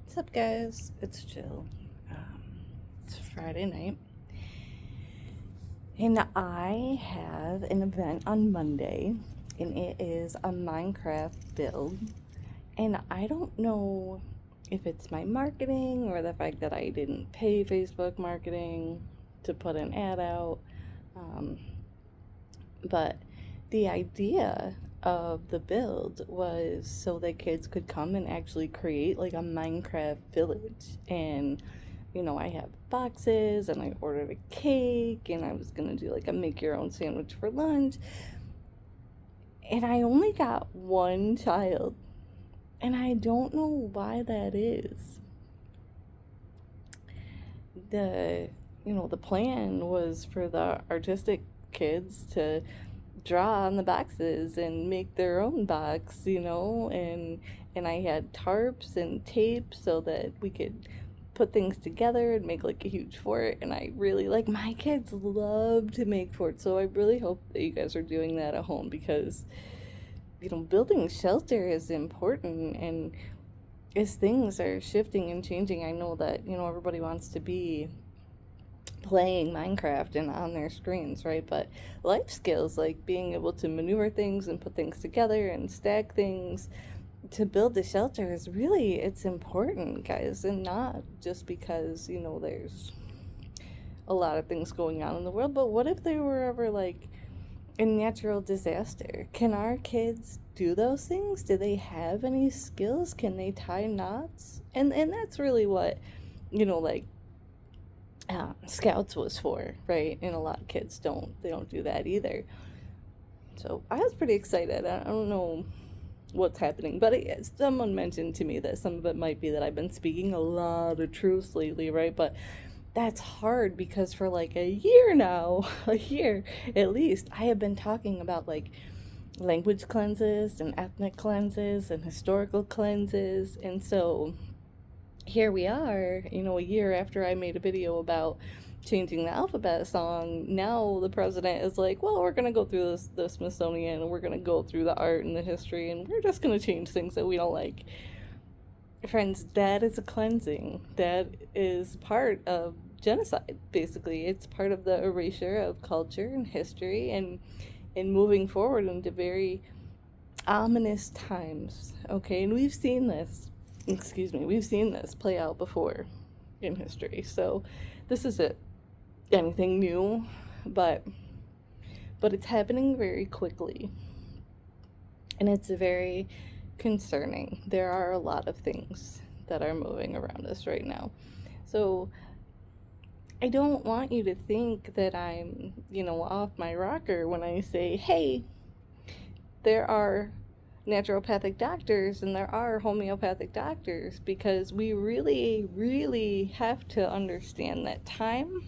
What's up, guys? It's Jill. It's Friday night, and I have an event on Monday, and it is a Minecraft build. And I don't know if it's my marketing or the fact that I didn't pay Facebook marketing to put an ad out, um, but the idea of the build was so that kids could come and actually create like a Minecraft village. And I have boxes and I ordered a cake and I was gonna do like a make your own sandwich for lunch. And I only got one child. And I don't know why that is. The the plan was for the artistic kids to draw on the boxes and make their own box, and I had tarps and tape so that we could put things together and make like a huge fort. And I really like, my kids love to make forts, so I really hope that you guys are doing that at home, because building shelter is important. And as things are shifting and changing, I know that everybody wants to be playing Minecraft and on their screens, right? But life skills like being able to maneuver things and put things together and stack things to build the shelter is really, it's important, guys. And not just because there's a lot of things going on in the world, but what if there were ever like a natural disaster? Can our kids do those things? Do they have any skills? Can they tie knots? And that's really what like scouts was for, right? And a lot of kids don't do that either. So I was pretty excited. I don't know what's happening, but someone mentioned to me that some of it might be that I've been speaking a lot of truths lately, right? But that's hard because for like a year now, a year at least, I have been talking about like language cleanses and ethnic cleanses and historical cleanses. And so here we are, a year after I made a video about changing the alphabet song. Now the president is like, well, we're going to go through the Smithsonian and we're going to go through the art and the history and we're just going to change things that we don't like. Friends, that is a cleansing. That is part of genocide, basically. It's part of the erasure of culture and history, and moving forward into very ominous times. Okay, and we've seen this play out before in history. So this isn't anything new, but it's happening very quickly, and it's very concerning. There are a lot of things that are moving around us right now. So I don't want you to think that I'm, off my rocker when I say, hey, there are naturopathic doctors and there are homeopathic doctors, because we really, really have to understand that time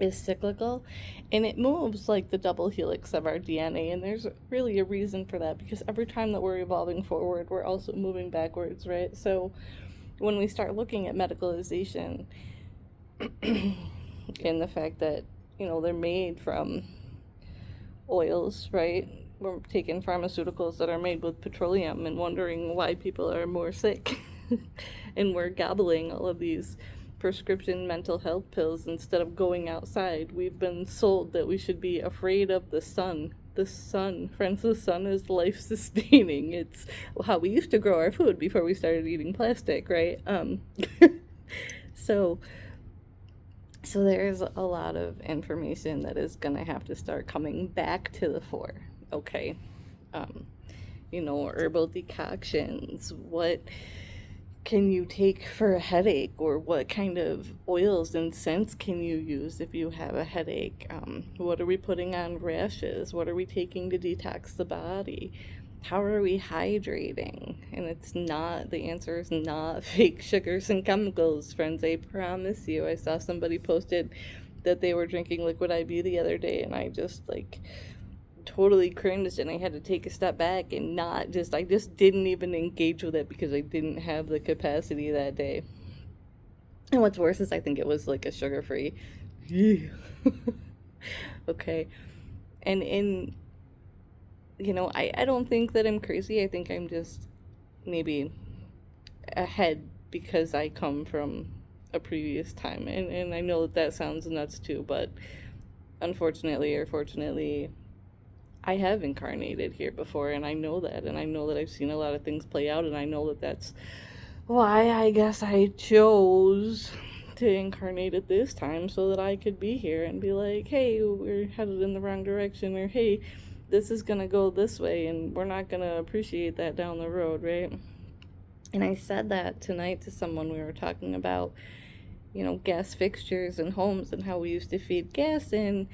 is cyclical and it moves like the double helix of our DNA. And there's really a reason for that, because every time that we're evolving forward, we're also moving backwards, right? So when we start looking at medicalization and the fact that, they're made from oils, right? We're taking pharmaceuticals that are made with petroleum and wondering why people are more sick. And we're gobbling all of these prescription mental health pills instead of going outside. We've been sold that we should be afraid of the sun. The sun, friends, the sun is life sustaining. It's how we used to grow our food before we started eating plastic, right? So there's a lot of information that is going to have to start coming back to the fore, okay? Um, herbal decoctions. What can you take for a headache, or what kind of oils and scents can you use if you have a headache? What are we putting on rashes? What are we taking to detox the body? How are we hydrating? And the answer is not fake sugars and chemicals, friends. I promise you. I saw somebody posted that they were drinking liquid IV the other day, and I just like totally cringed, and I had to take a step back and I just didn't even engage with it because I didn't have the capacity that day. And what's worse is I think it was like a sugar free. Okay. And I don't think that I'm crazy. I think I'm just maybe ahead because I come from a previous time. And I know that sounds nuts too, but unfortunately or fortunately, I have incarnated here before, and I know that, and I know that I've seen a lot of things play out, and I know that that's why I guess I chose to incarnate at this time so that I could be here and be like, hey, we're headed in the wrong direction, or hey, this is gonna go this way, and we're not gonna appreciate that down the road, right? And I said that tonight to someone. We were talking about, gas fixtures and homes and how we used to feed gas in.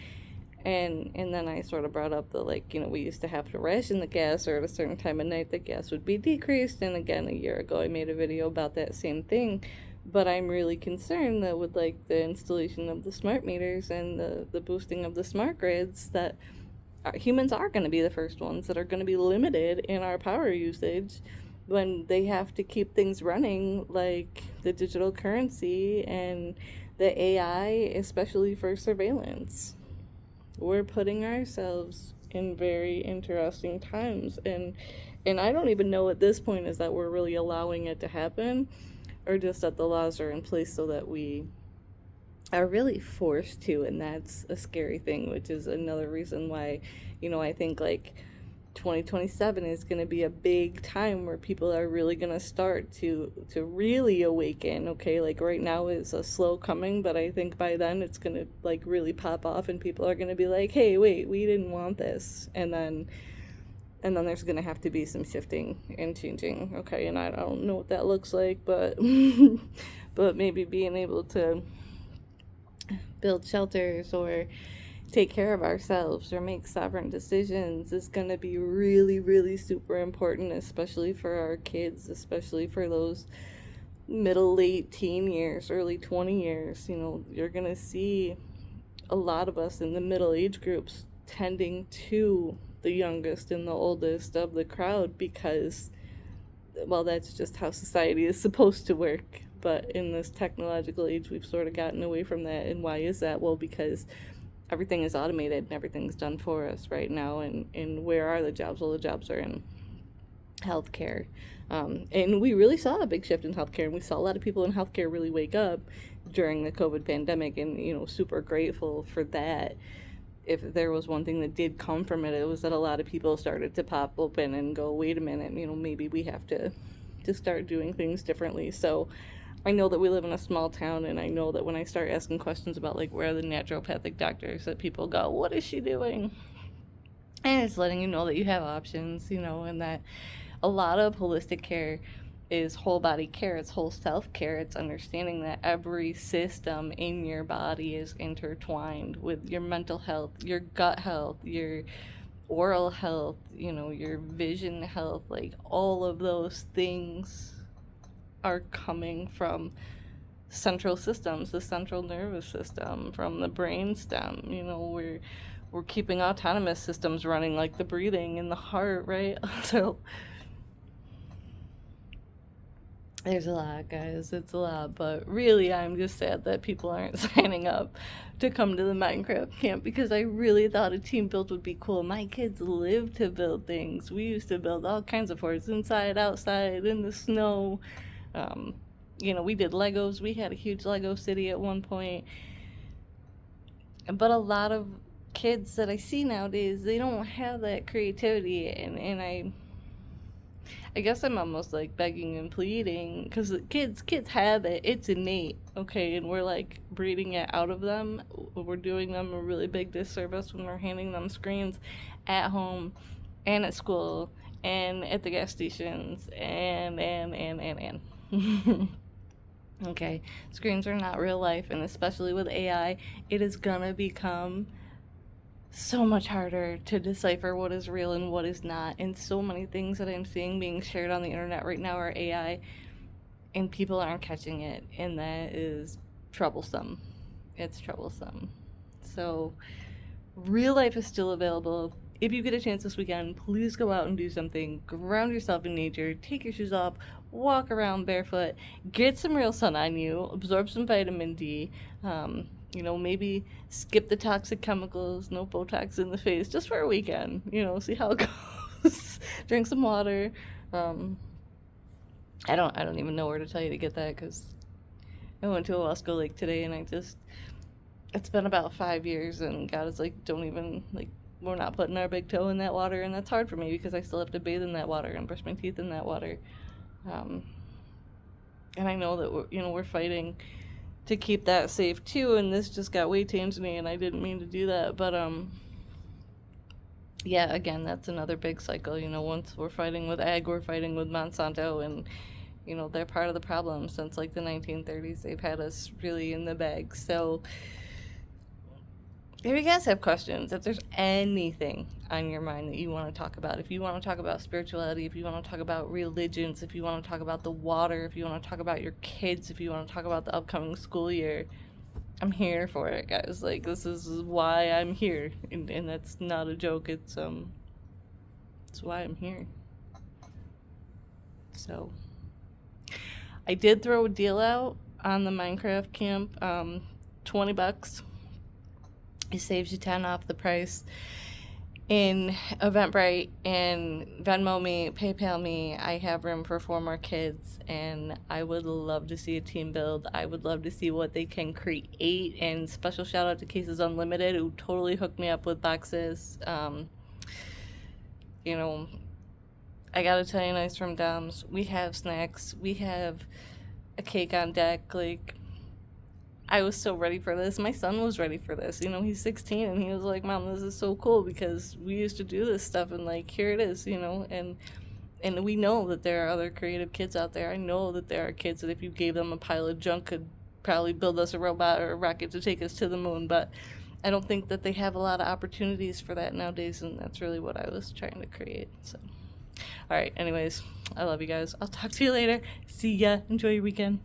And then I sort of brought up the, like, we used to have to ration the gas, or at a certain time of night the gas would be decreased. And again, a year ago I made a video about that same thing. But I'm really concerned that with, like, the installation of the smart meters and the boosting of the smart grids, that humans are going to be the first ones that are going to be limited in our power usage when they have to keep things running, like the digital currency and the AI, especially for surveillance. We're putting ourselves in very interesting times, and I don't even know at this point is that we're really allowing it to happen, or just that the laws are in place so that we are really forced to. And that's a scary thing, which is another reason why, I think, like, 2027 is going to be a big time where people are really going to start to really awaken. Okay, like right now it's a slow coming, but I think by then it's going to, like, really pop off, and people are going to be like, hey, wait, we didn't want this. And then there's going to have to be some shifting and changing. Okay, and I don't know what that looks like, but but maybe being able to build shelters or take care of ourselves or make sovereign decisions is going to be really, really super important, especially for our kids, especially for those middle, late teen years, early 20 years. You're going to see a lot of us in the middle age groups tending to the youngest and the oldest of the crowd because, well, that's just how society is supposed to work. But in this technological age, we've sort of gotten away from that. And why is that? Well, because everything is automated and everything's done for us right now. And where are the jobs? Well, the jobs are in healthcare. And we really saw a big shift in healthcare, and we saw a lot of people in healthcare really wake up during the COVID pandemic, and, super grateful for that. If there was one thing that did come from it, it was that a lot of people started to pop open and go, wait a minute, maybe we have to start doing things differently. So I know that we live in a small town, and I know that when I start asking questions about, like, where are the naturopathic doctors, that people go, what is she doing? And it's letting you know that you have options, and that a lot of holistic care is whole body care, it's whole self care, it's understanding that every system in your body is intertwined with your mental health, your gut health, your oral health, your vision health. Like, all of those things are coming from central systems, the central nervous system, from the brain stem. We're keeping autonomous systems running, like the breathing and the heart, right? So there's a lot, guys. It's a lot. But really, I'm just sad that people aren't signing up to come to the Minecraft camp, because I really thought a team build would be cool. My kids live to build things. We used to build all kinds of forts, inside, outside, in the snow. We did Legos. We had a huge Lego city at one point. But a lot of kids that I see nowadays, they don't have that creativity, and I guess I'm almost like begging and pleading, because kids have it. It's innate, okay? And we're, like, breeding it out of them. We're doing them a really big disservice when we're handing them screens at home and at school and at the gas stations and. Okay, screens are not real life, and especially with AI, it is gonna become so much harder to decipher what is real and what is not. And so many things that I'm seeing being shared on the internet right now are AI, and people aren't catching it, and that is troublesome. It's troublesome. So real life is still available. If you get a chance this weekend, please go out and do something. Ground yourself in nature, take your shoes off, walk around barefoot, get some real sun on you, absorb some vitamin D. Maybe skip the toxic chemicals, no Botox in the face, just for a weekend. See how it goes. Drink some water. I don't even know where to tell you to get that, because I went to a Wasco Lake today, and it's been about 5 years, and God is like, don't even, like, we're not putting our big toe in that water, and that's hard for me because I still have to bathe in that water and brush my teeth in that water. Um, and I know that we're fighting to keep that safe too, and this just got way tangent-y, and I didn't mean to do that, but yeah, again, that's another big cycle. Once we're fighting with ag, we're fighting with Monsanto, and they're part of the problem. Since like the 1930s, they've had us really in the bag. So if you guys have questions, if there's anything on your mind that you want to talk about, if you want to talk about spirituality, if you want to talk about religions, if you want to talk about the water, if you want to talk about your kids, if you want to talk about the upcoming school year, I'm here for it, guys. Like, this is why I'm here, and that's not a joke. It's why I'm here. So I did throw a deal out on the Minecraft camp, $20. It saves you 10 off the price in Eventbrite, and Venmo me, PayPal me. I have room for 4 more kids, and I would love to see a team build. I would love to see what they can create, and special shout out to Cases Unlimited, who totally hooked me up with boxes. I gotta tell you, Nice from Doms, we have snacks, we have a cake on deck. Like, I was so ready for this. My son was ready for this. He's 16, and he was like, Mom, this is so cool, because we used to do this stuff, and like, here it is, and we know that there are other creative kids out there. I know that there are kids that if you gave them a pile of junk could probably build us a robot or a rocket to take us to the moon, but I don't think that they have a lot of opportunities for that nowadays, and that's really what I was trying to create. So, all right, anyways, I love you guys. I'll talk to you later. See ya. Enjoy your weekend.